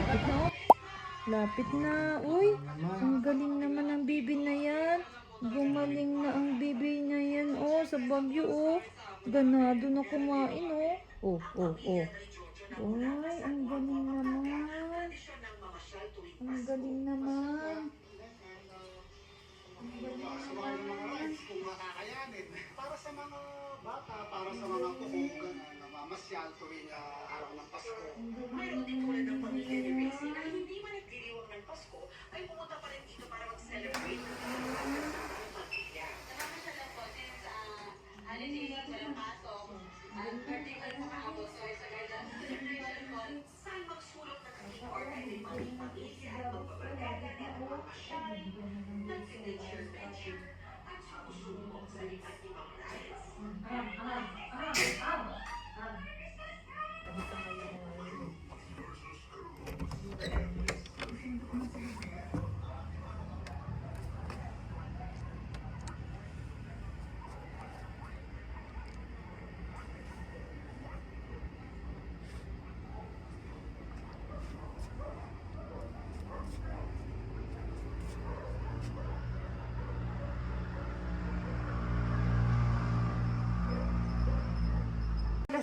Lapit na oh. Lapit na. Uy, ang galing naman ang bibi na yan. Gumaling na ang bibi na yan. Oh, sa Baguio oh. Ganado na kumain oh. Oh, oh, oh. Uy, ang galing naman. Ang galing naman. Ang galing naman. Para sa mga bata, para sa mga kuhugan na namamasyal tuwing araw ng Pasko. Mayroon din tulad ng pamilya ni Rixie na hindi man nagdiriwang ng Pasko ay pumunta pa rin dito para mag-celebrate ng pamilya. Nakakasya lang po since holiday, walang pasok. Birthday ko rin makakabot. So, it's a guidance celebration po. Saan magsulot na kami or pwede pamilya at magbabarkada at mamasyal, nag-signature venture at sumusubok sa iba't ibang rides.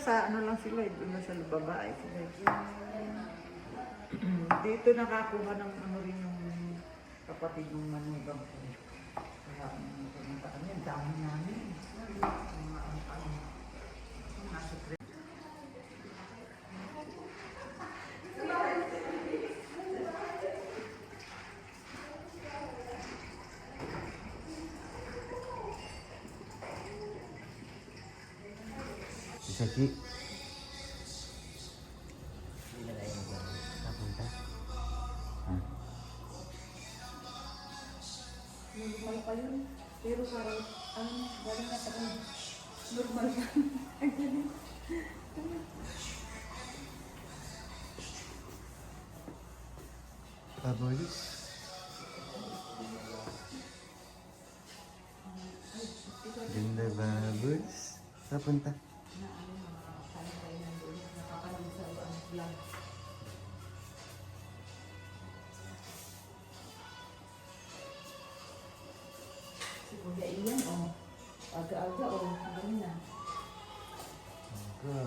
Sa ano lang sila, doon na sa babae sila. Dito nakakuha ng ano rin yung kapatid ng manugang ko. Kaya pumunta kami, ang dami namin. Nasa Saki. Napunta. Normal pa yun. Pero parang, galing na sa normal pa. Pabolis. Ganda babolis. Napunta. Si Kuya Ian, oh. Aga-aga, oh. Galing na. Aga.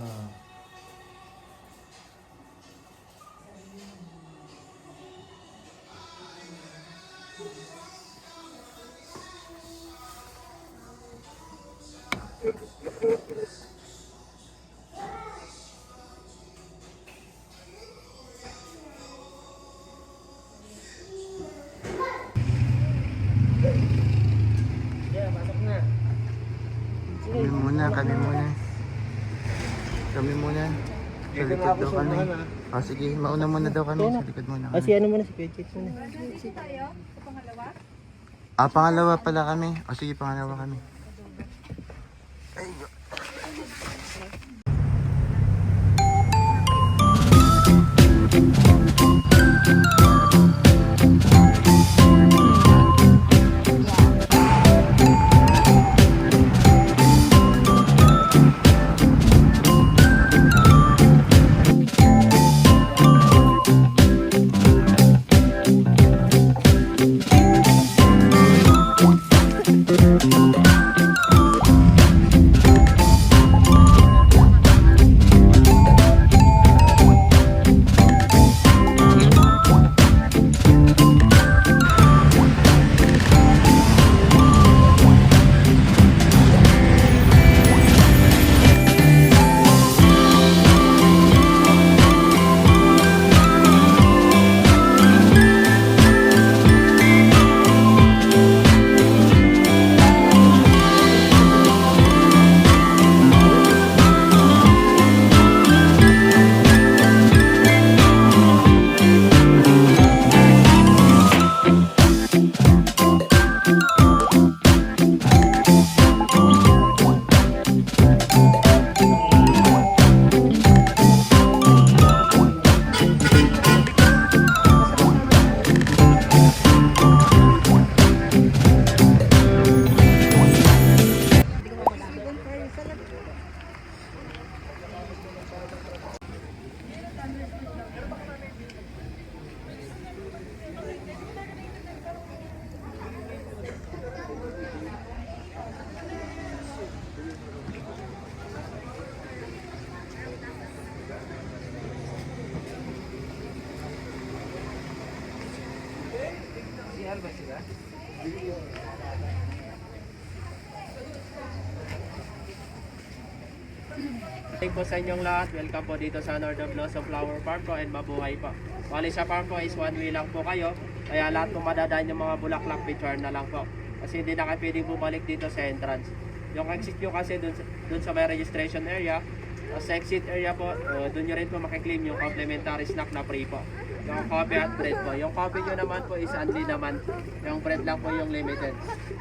Kami muna. Kami muna. Sa likod daw kami. Oh, sige, mauna muna daw kami. Sa likod muna kami. Ano muna si Kuya muna. Pangalawa pala kami. O sige, pangalawa kami. Ay, Thank po sa inyong lahat. Welcome po dito sa Northern Blossom Flower Farm po and mabuhay po. Bali sa farm po is one way lang po kayo. Kaya lahat po madadaan yung mga bulaklak picture na lang po. Kasi hindi na kayo pwedeng bumalik dito sa entrance. Yung exit nyo kasi dun sa may registration area. Sa exit area po, dun nyo rin po makiklaim yung complimentary snack na free po. Yung coffee at bread po. Yung coffee nyo naman po is only naman. Yung bread lang po yung limited.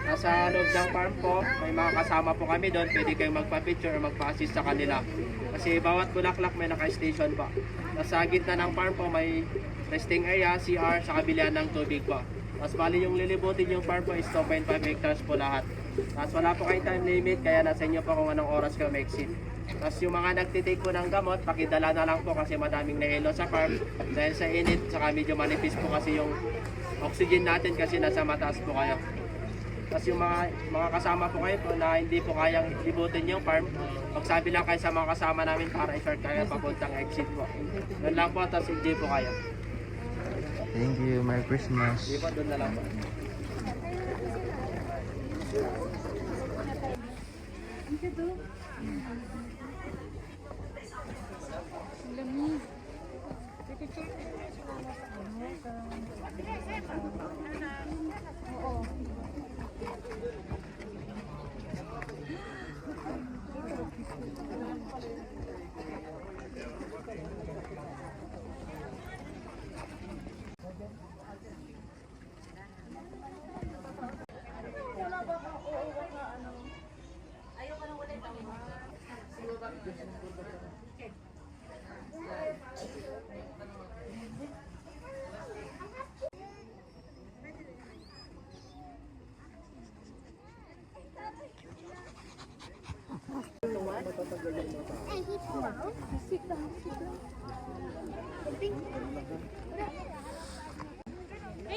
Nasa loob ng farm po, may mga kasama po kami doon. Pwede kayong magpa-picture o magpa-assist sa kanila. Kasi bawat bulaklak may naka-station po. Nasa gitna ng farm po may resting area, CR, sa kabilaan ng tubig po. Mas bali yung lilibutin yung farm po is 2.5 hectares po lahat. Tapos wala po kayong time limit, kaya nasa inyo po kung anong oras kayo mag-exit. Tapos yung mga nagtitake po ng gamot, pakidala na lang po kasi madaming nahilo sa farm. Dahil sa init, saka medyo manipis po kasi yung oxygen natin kasi nasa mataas po kayo. Tapos yung mga kasama po kayo po na hindi po kayang libutin yung farm, magsabi lang kayo sa mga kasama namin para i-short kayo papuntang exit po. Doon lang po, tapos enjoy po kayo. Thank you. Merry Christmas. Hindi po, doon na lang po.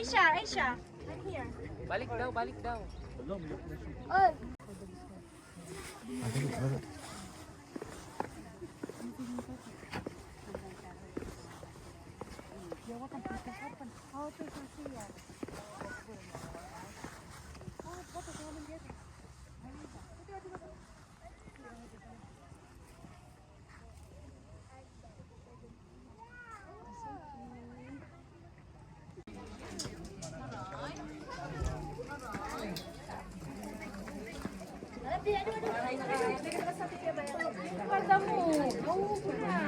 Aisha, I'm here. Balik daw. Oh, kata mo. Oo, na.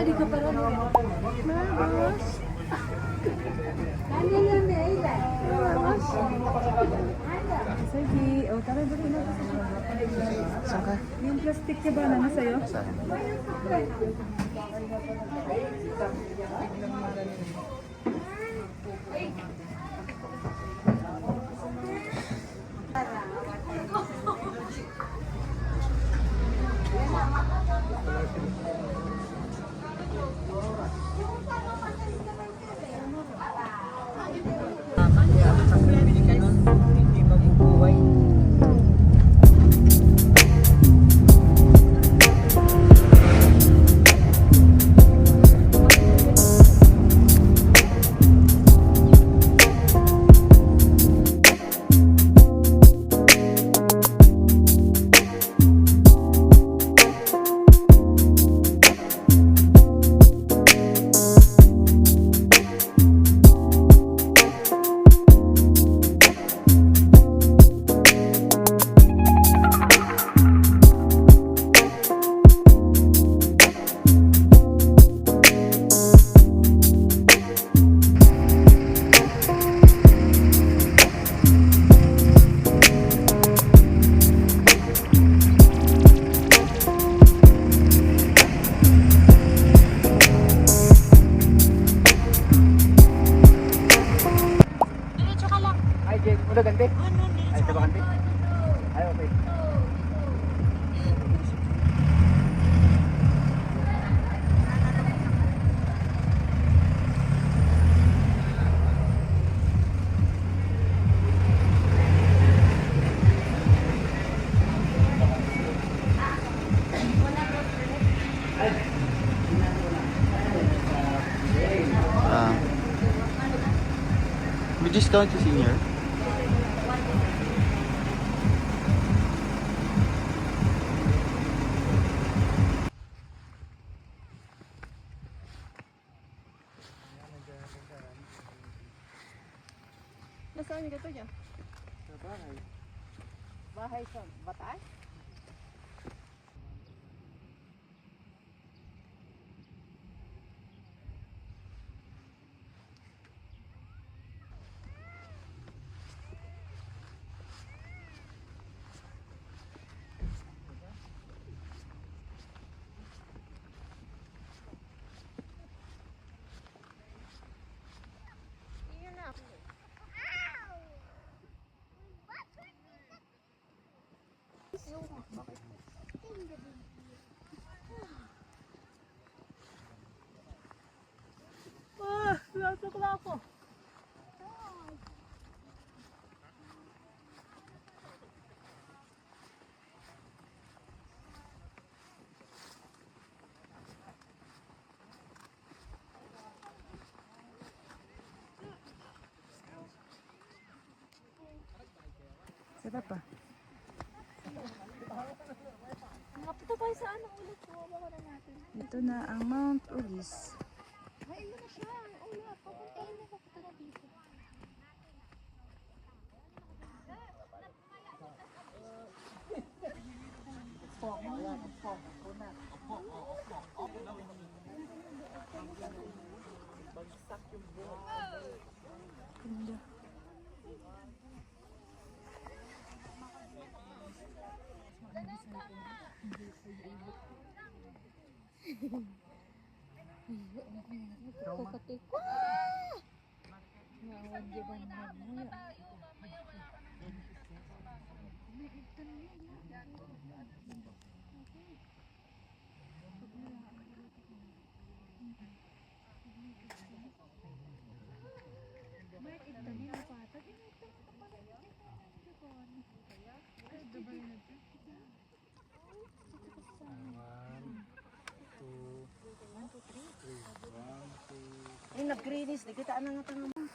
Di ka parang Mabos. Sige, o tara ba na Saan ka? yung plastic niya ba na sa'yo? Saan? Hindi mabubuhay. Jake, udah ganti? Ay, coba ganti. Ay, okay. Ah. May discount si senior? Nasaan ka to dyan? Sa bahay. Bahay sa Bataan? Lasok na ako. Sarap pa. Nakapito tayo sa ano ulit. Suwaba ka na natin. Ito na ang Mount Ulis. Ay, yun na siya. Ulat. Papuntahin mo. Papunta na dito. Kakatik. Nawag di ba naman? Ay, nag-greenies. Nagitaan na natin naman.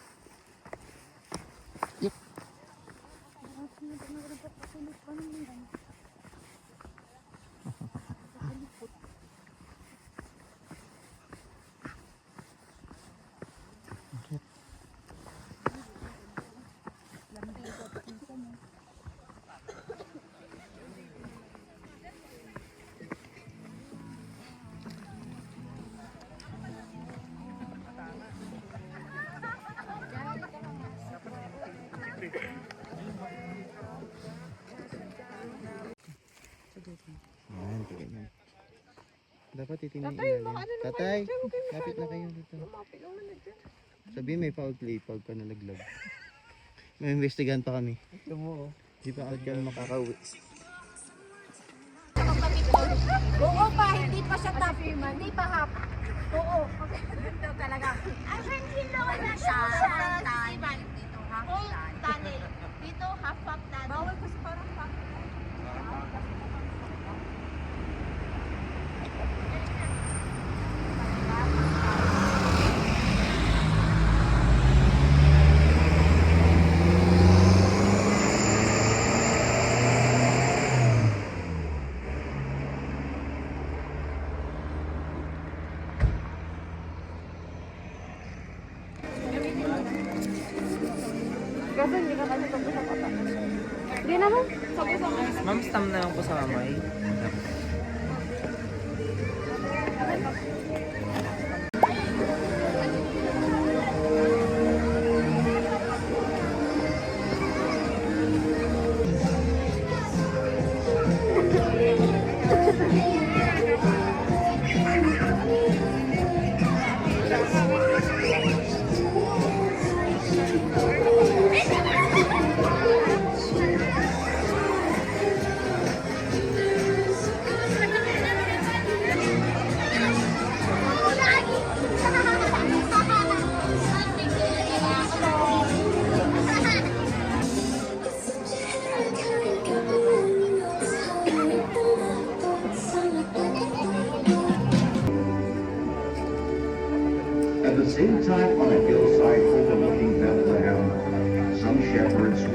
Ayan, ganyan. Dapat titingnan ilalim. Tatay, kapit na kayo dito. Sabihin may foul play pag ka nalaglag. May investigahan pa kami. Di pa agad ka makakauwi. Oo pa, hindi pa siya top. Hindi pa half. Oo. Ito talaga. Ay, hindi na siya. Dito half tunnel. Dito half tunnel. Bawal kasi parang half. Kasi hindi ka kasi tapos sa kata. Hindi naman. Sabi sa akin. Ma'am, stam na lang po sa mamay. Ay,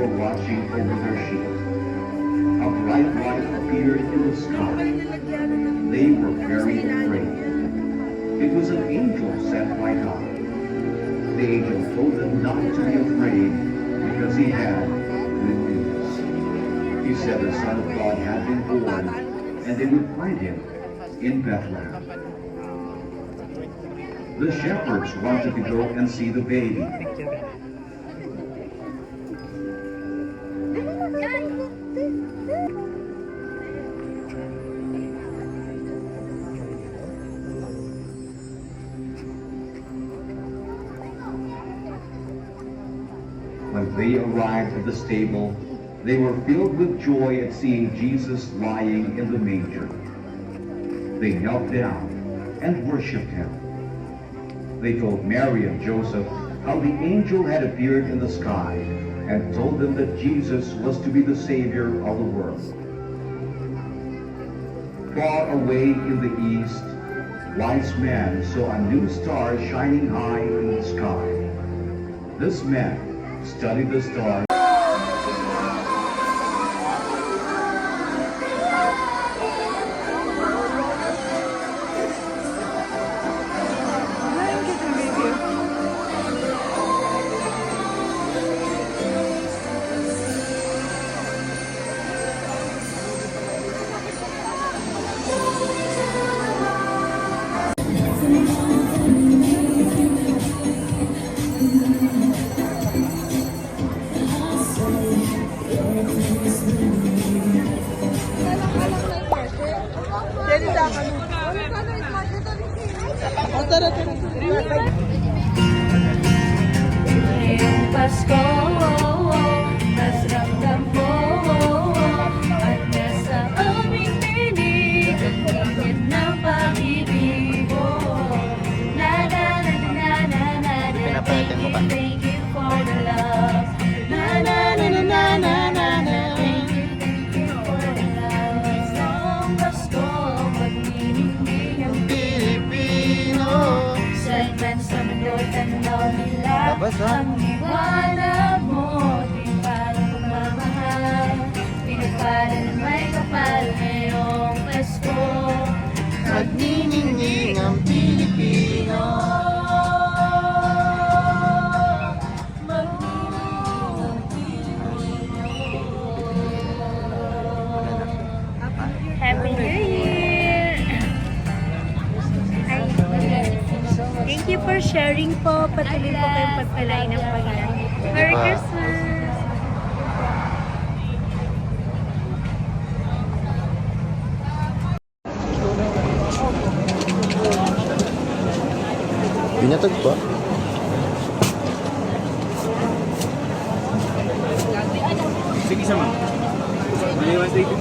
were watching over their sheep. A bright light appeared in the sky. They were very afraid. It was an angel sent by God. The angel told them not to be afraid because he had good news. He said the Son of God had been born and they would find him in Bethlehem. The shepherds wanted to go and see the baby. When they arrived at the stable, they were filled with joy at seeing Jesus lying in the manger. They knelt down and worshipped him. They told Mary and Joseph how the angel had appeared in the sky and told them that Jesus was to be the Savior of the world. Far away in the east, wise men saw a new star shining high in the sky. This man studied the stars. Ngayong Pasko, mas ramdam mo at nasa aming tinig ang init ng pag-ibig mo. Na na na na na na na, thank you for the love. Na na na na na na na na, thank you for the love. Ngayong Pasko, magniningning ang Pilipino. Segment sa mundo, tanaw nila ang liwanag mo. Di parang pagmamahal, pinagpala na may kapal ngayong Pasko. Magniningning ang Pilipino. Magniningning ang Pilipino. Happy New Year! Ay, thank you for sharing po. Patuloy po kayong pagpalain ng Panginoon. Merry Christmas! Binatag pa. Sige sama. Maliwan dito.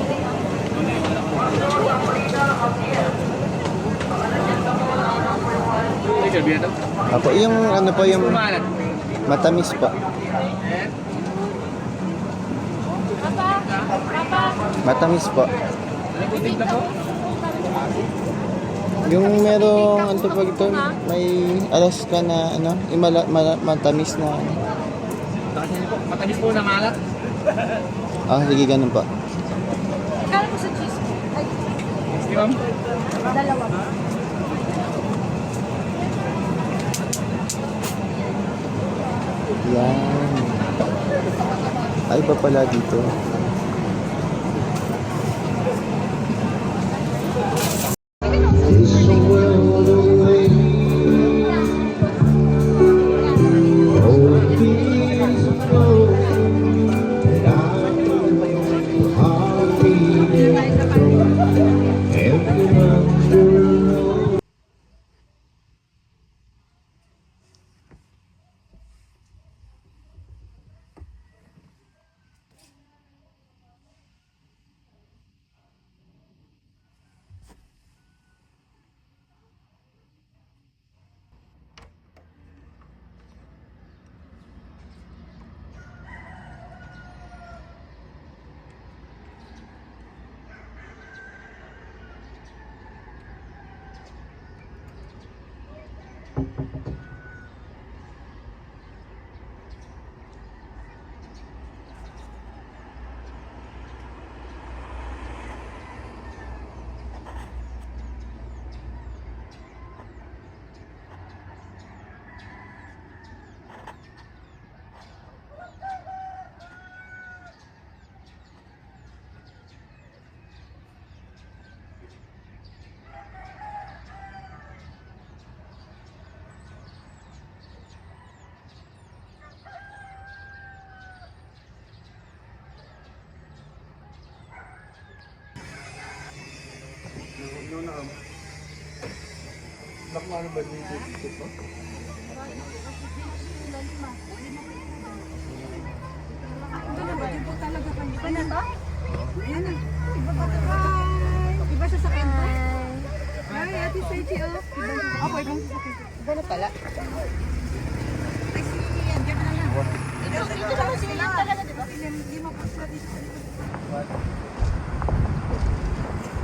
Ako yung ano po yung matamis pa. Matamis pa. Yung merong ano pag ito, may alas ka na ano, yung matamis na ano. Matamis po na malat. Ah, sige ganun pa. Kala mo sa cheese ko? Ay, Sige ma'am. dalawa. Yan. Ay, iba pala dito. Iba sa sakit mo? Ay, Ate Sechi, oh. Ako, ibang sasakit. Iba na pala. Ay, si Ian, dyan na lang. Dito naman si Ian talaga, di ba? Hindi mo pa siya dito.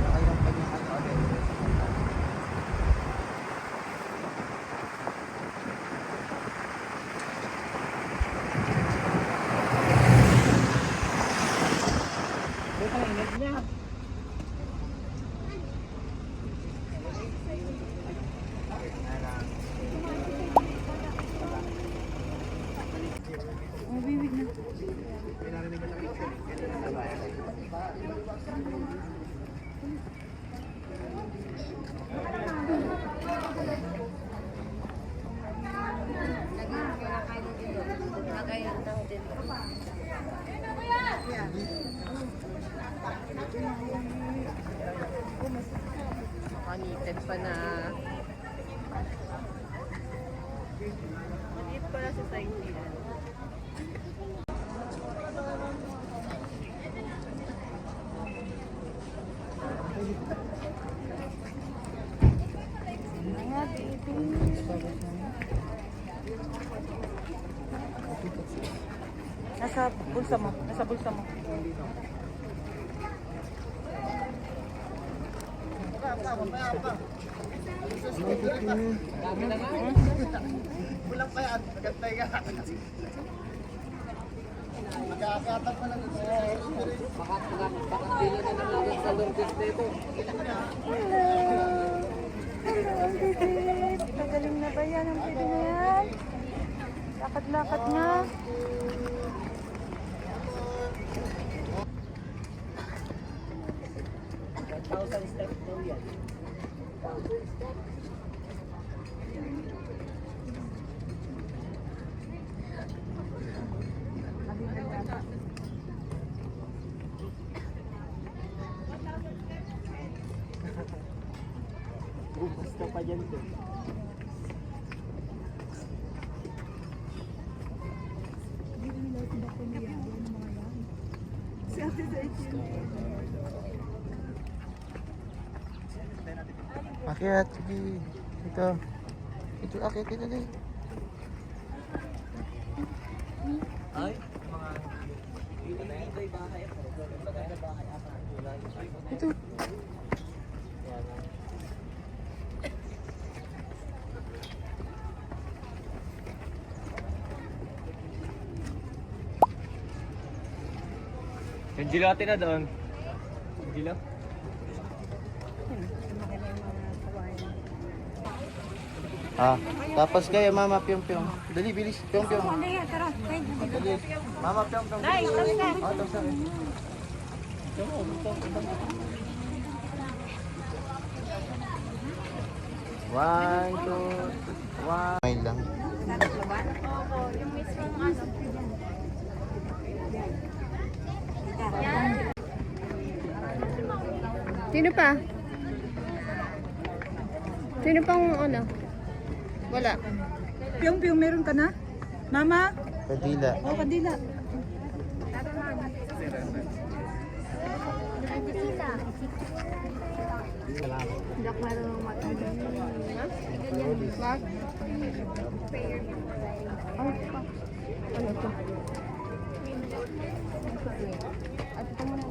Nakailang kanyang ano agad. Makanitin pa na. Maliit pala sa side nila. Nasa bulsa mo. Nasa bulsa mo. Kulang pa yan. Magantay ka. Magkakatap pa lang ito. Hello, ang bibig. Magaling na ba yan ang bibig na yan? Lakad-lakad na. Basta pa dyan to. Akyat, sige. Ito. Ito, akyat, ito, ito. Ito. Yung gilate na doon. Gila? Ah, tapos kayo, mama, pyong-pyong. Dali, bilis, pyong-pyong. Dali. Mama, pyong-pyong. Dai, tapos. Oh, tapos na. One, two, one. May lang. Sino pa? Sino pang ano? Wala. Piyong-piyong, meron ka na? Mama? Kadila. Oh, kadila. Hindi ako marunong matanda. Bakit? Ano to? At ito muna.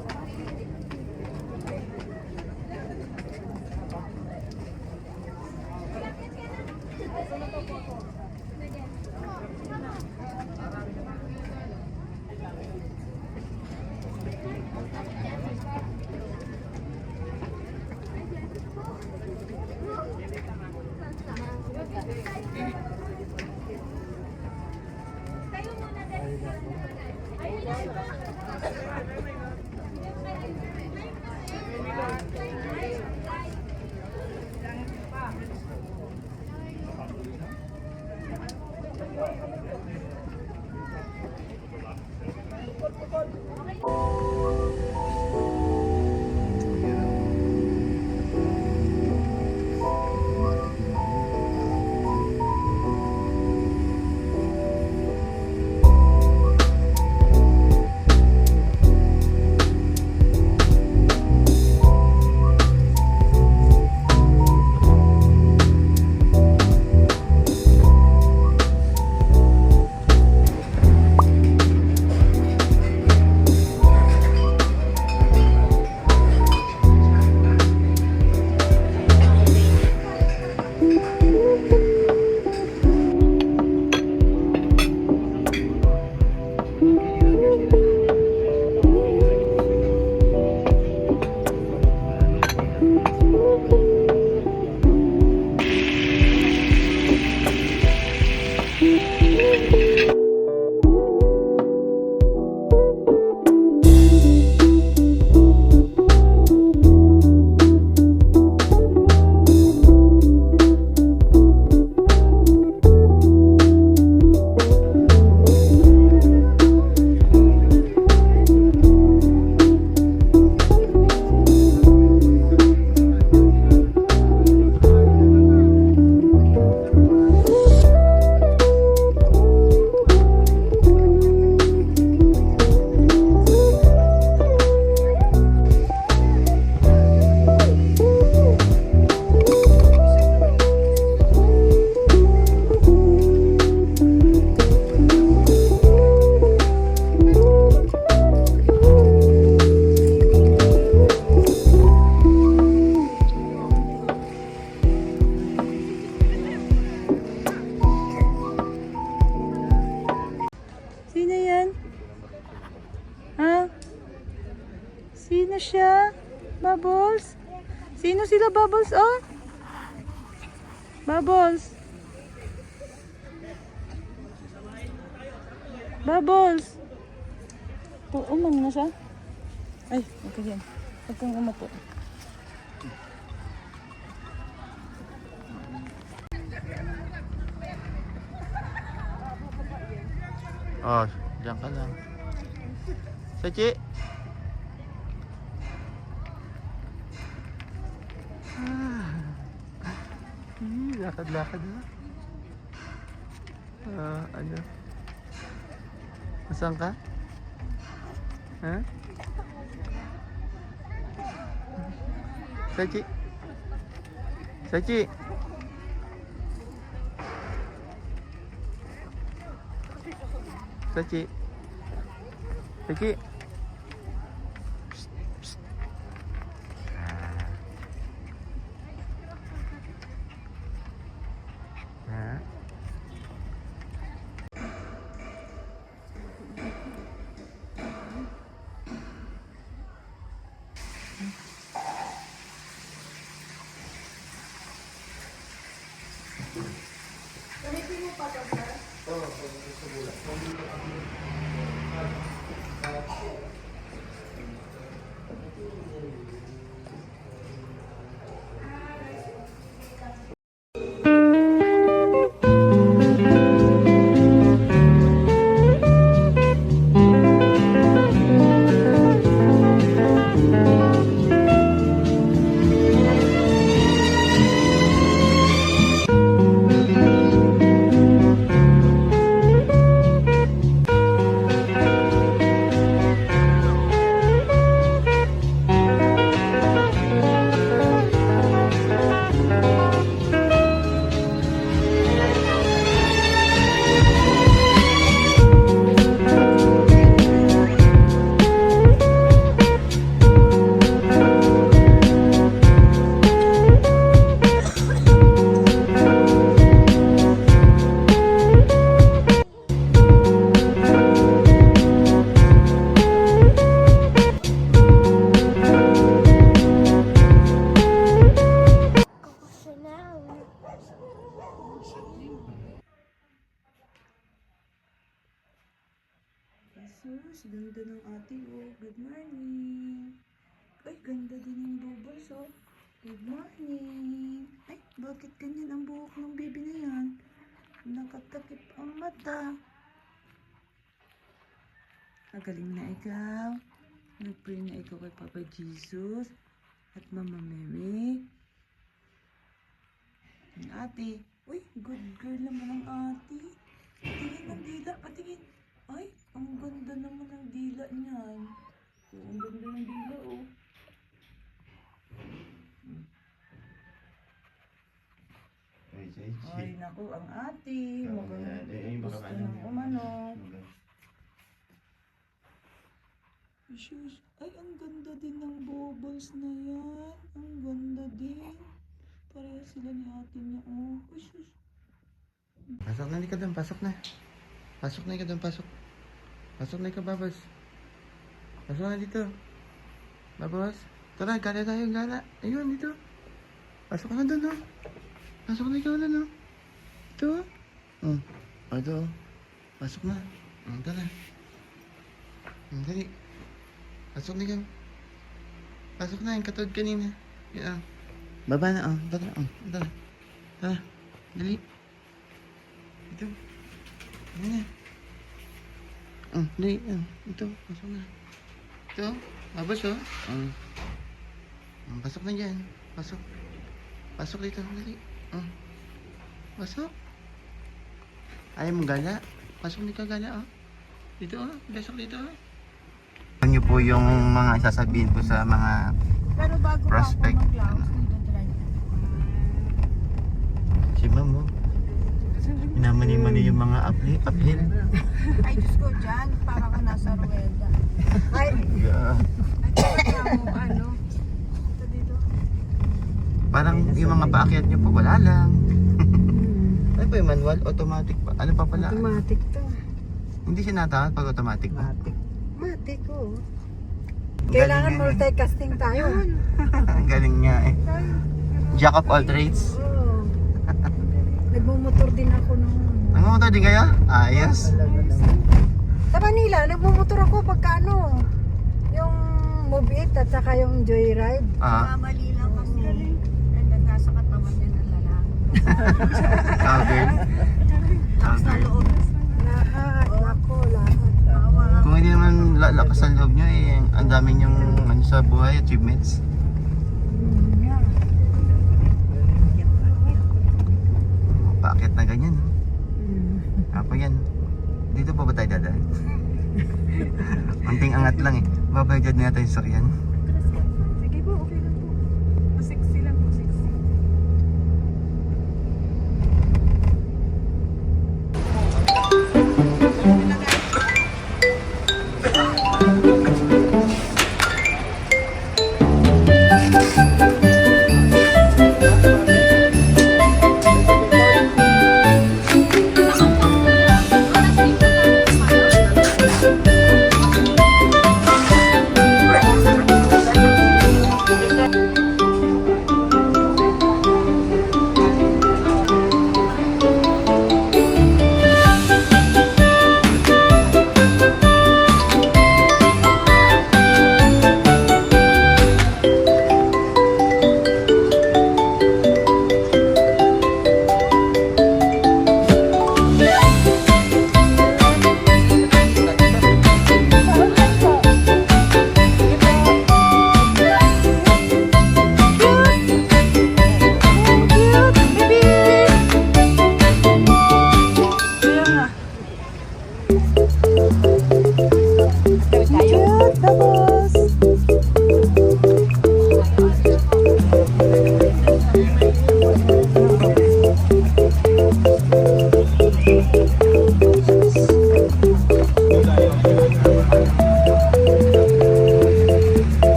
Sino siya? Bubbles? Sino sila, Bubbles? Oh? Bubbles? Bubbles? Oo, umam na siya. Ay, okay yan. Huwag kang umapo. Oh, diyan ka lang. Sachi! Lakad-lakad na. Ano? Saan ka? Ha? Sachi! Sachi! Sachi! Sachi! Psst, psst. Ha? Jesus, ganda ng ate, oh. Good morning. Ay, ganda din ng bubbles, oh. Good morning. Ay, bakit ganyan ang buhok ng baby na yan? Nakatakip ang mata. Magaling na ikaw. Nag-pray na ikaw kay Papa Jesus at Mama Mary. Ang ate. Uy, good girl naman ang ate. Patingin ang dila, patingin. Ay, ang ganda naman ng dila niyan. Oh, ang ganda ng dila, oh. Ay, naku, ang ate. Mukhang gusto ng umano. Sus, ay, ang ganda din ng bubbles na yan. Ang ganda din. Pareha sila ni ate niya, oh. Uy, sus. Pasok na, ka doon. Pasok na. Pasok na ka doon. Pasok. Pasok na ka, Babas. Pasok na dito. Babas. Tara, gala tayo, gala. Ayun, dito. Pasok na doon, oh. Pasok na ikaw na, no? Ito, oh. Ito, oh. Pasok na. Tara. Dali. Pasok na ikaw. Pasok na, yung katod kanina. Yan. Baba na, oh. Tara, oh. Tara. Tara. Dali. Ito. Dali na. Dali. Ito. Pasok na. Ito. Babas, oh. Pasok na dyan. Pasok. Pasok dito. Dali. Pasok. Ayaw mo gala. Pasok dito, gala, oh. Dito, oh. Pasok dito, oh. Ano nyo po yung mga sasabihin po sa mga prospect? Si Ma'am, oh. Minamani-mani yung mga uphill. Ay, Diyos ko, dyan. Para ka nasa rueda. Ay, Yeah. ano? Ito dito. Parang yung mga paakyat nyo po, wala lang. Ano po yung manual? Automatic pa? Ano pa pala? Automatic to. Hindi siya natakas pag automatic pa? Matik ko. Kailangan multicasting tayo. Ang galing niya eh. Jack of all trades. Oo. Nagmumotor din ako noon. Nagmumotor din kayo? Ayos. Sa Manila, nagmumotor ako pagka ano, yung Move It at saka yung Joyride. Mali lang kasi. Nasa katawan niya ng lalaki. Covered. Covered. Lahat, ako, lahat. Kung hindi naman lakas sa loob nyo eh, ang dami nyong ano sa buhay, achievements. Paakit na ganyan. Ako yan. Dito pa ba tayo dadaan? Munting angat lang eh. Babayad na tayo sa sakyan. Sige po, okay lang po. Sexy lang po, sexy.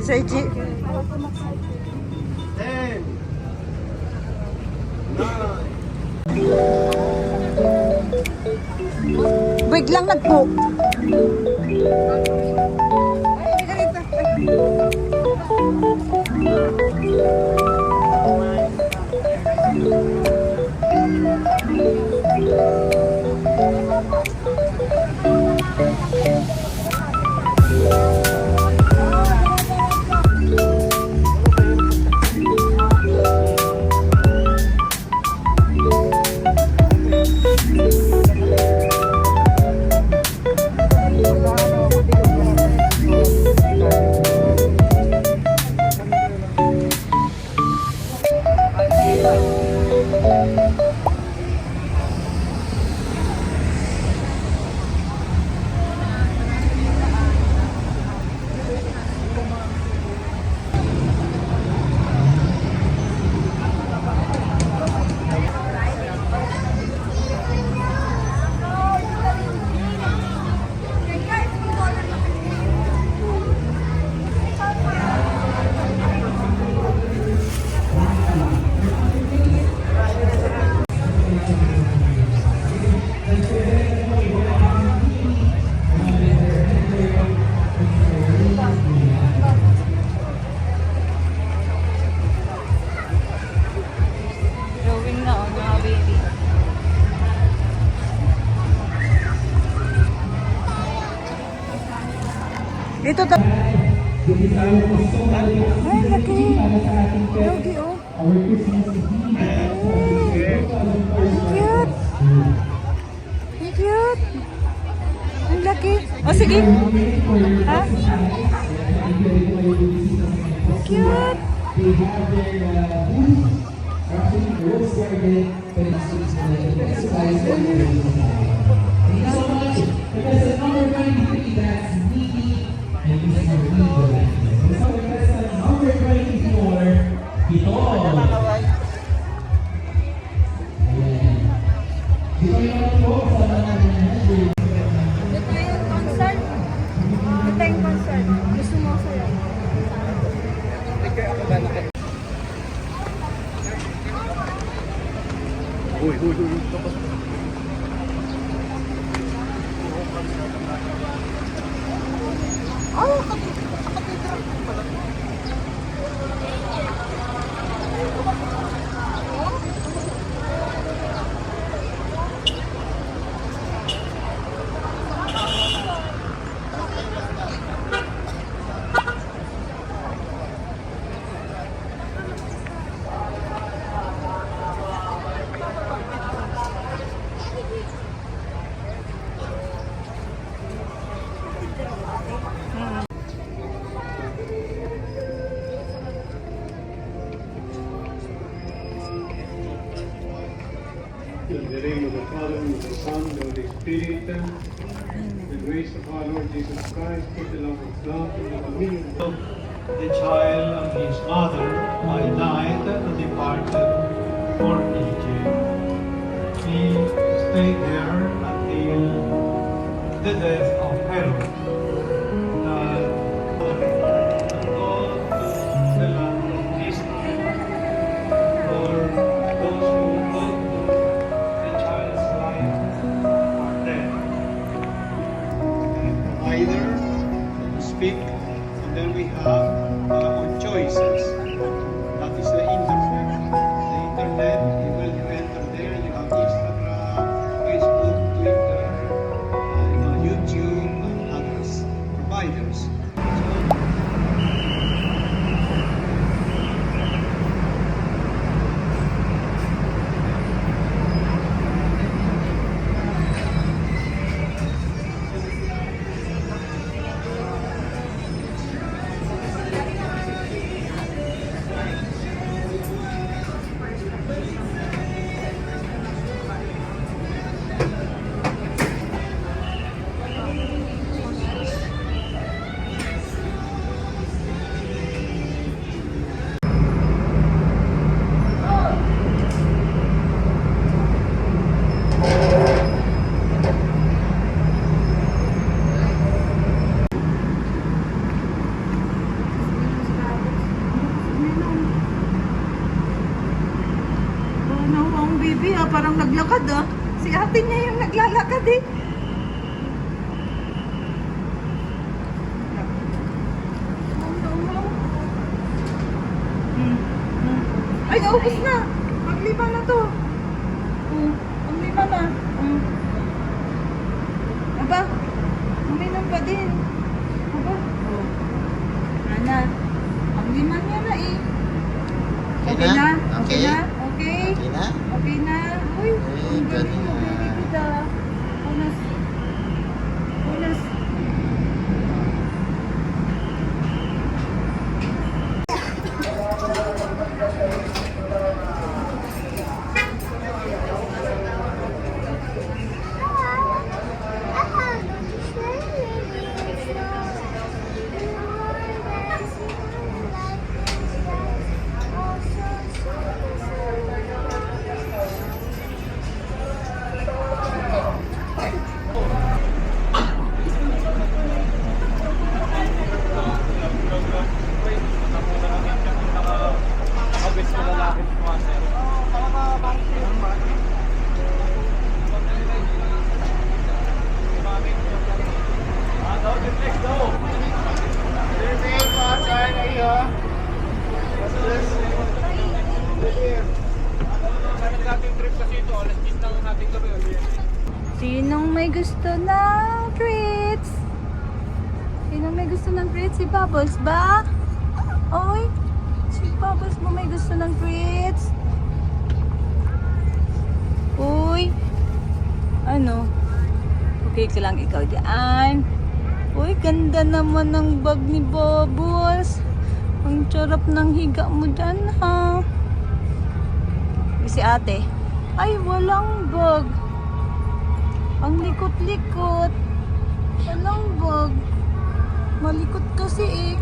Seiji. 10, 9. Wait lang nagpo. Dito ta. Ay, laki. Yogi, oh. Cute. Ang cute. Ang laki. Oh, sige. Ha? Cute. Ito yung concert. Ito yung concert. Gusto mo sa'yo. In the name of the Father, and of the Son, and of the Spirit, the grace of our Lord Jesus Christ, the love of God, and the communion of the child and his mother by night departed for Egypt. He stayed there until the death of Herod. And go to the land of Israel, for those who love the child's life are dead. Either to speak, and then we have on choices. That is the internet. The internet, when you enter there, you have Instagram, Facebook, Twitter, YouTube, and others providers. Nawa ang baby ah, parang naglakad ah. Si ate niya yung naglalakad eh. Ay, naubos na. Maglima na to. Maglima na. Aba, uminom pa din. Aba, Ana, maglima niya na eh. Okay na? Okay na? Okay? Okay na? Okay na? Uy, ang galing mo. galing Very good ah. Unas. Unas. Sinong may gusto ng treats? Sino may gusto ng treats? Si Bubbles ba? Oy, si Bubbles mo may gusto ng treats? Uy, ano? Okay ka lang ikaw dyan. Uy, ganda naman ng bag ni Bubbles. Ang charap ng higa mo dyan, ha? Si ate, ay walang bag. Ang likot-likot. Walang bag. Malikot kasi eh.